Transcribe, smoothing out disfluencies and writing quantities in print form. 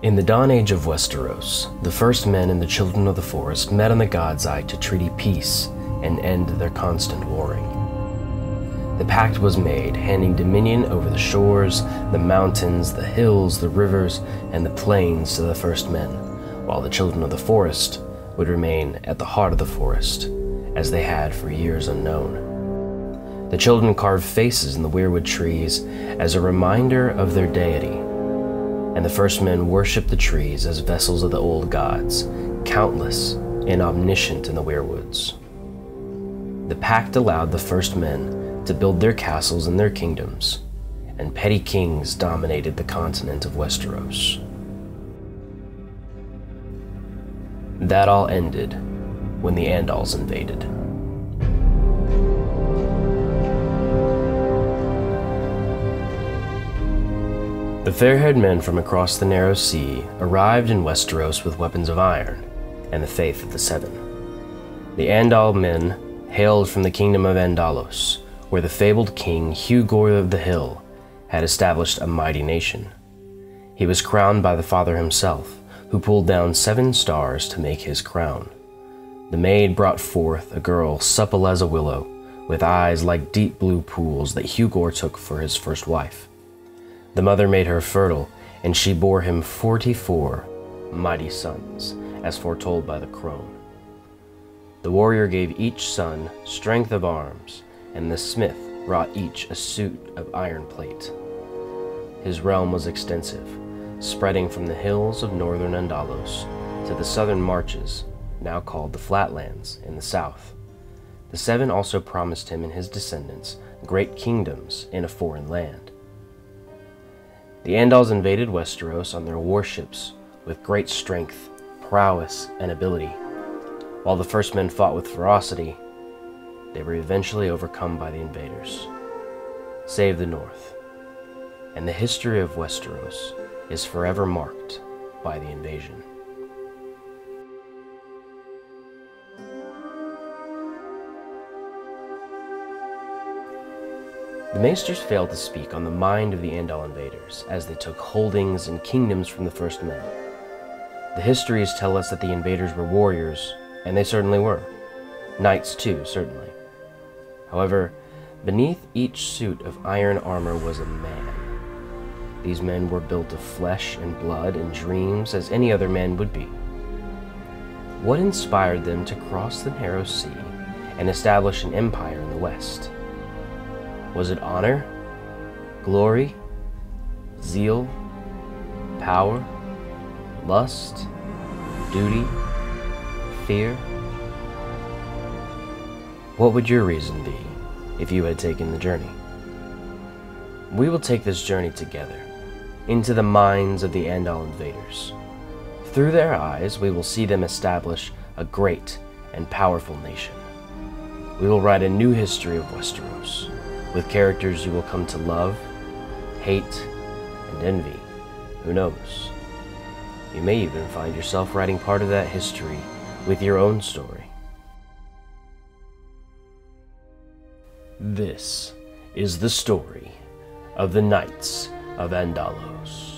In the Dawn Age of Westeros, the first men and the children of the forest met on the God's Eye to treaty peace and end their constant warring. The Pact was made, handing dominion over the shores, the mountains, the hills, the rivers, and the plains to the first men, while the children of the forest would remain at the heart of the forest, as they had for years unknown. The children carved faces in the Weirwood trees as a reminder of their deity, and the first men worshipped the trees as vessels of the old gods, countless and omniscient in the Weirwoods. The Pact allowed the first men to build their castles and their kingdoms, and petty kings dominated the continent of Westeros. That all ended when the Andals invaded. The fair-haired men from across the narrow sea arrived in Westeros with weapons of iron and the faith of the Seven. The Andal men hailed from the kingdom of Andalos, where the fabled king Hugor of the Hill had established a mighty nation. He was crowned by the Father himself, who pulled down 7 stars to make his crown. The maid brought forth a girl supple as a willow, with eyes like deep blue pools that Hugor took for his first wife. The mother made her fertile, and she bore him 44 mighty sons, as foretold by the crone. The warrior gave each son strength of arms, and the smith wrought each a suit of iron plate. His realm was extensive, spreading from the hills of northern Andalos to the southern marches, now called the Flatlands, in the south. The Seven also promised him and his descendants great kingdoms in a foreign land. The Andals invaded Westeros on their warships with great strength, prowess, and ability. While the first men fought with ferocity, they were eventually overcome by the invaders, save the north, and the history of Westeros is forever marked by the invasion. The Maesters failed to speak on the mind of the Andal invaders as they took holdings and kingdoms from the first men. The histories tell us that the invaders were warriors, and they certainly were. Knights too, certainly. However, beneath each suit of iron armor was a man. These men were built of flesh and blood and dreams as any other man would be. What inspired them to cross the narrow sea and establish an empire in the west? Was it honor, glory, zeal, power, lust, duty, fear? What would your reason be if you had taken the journey? We will take this journey together into the minds of the Andal invaders. Through their eyes, we will see them establish a great and powerful nation. We will write a new history of Westeros, with characters you will come to love, hate, and envy. Who knows? You may even find yourself writing part of that history with your own story. This is the story of the Knights of Andalos.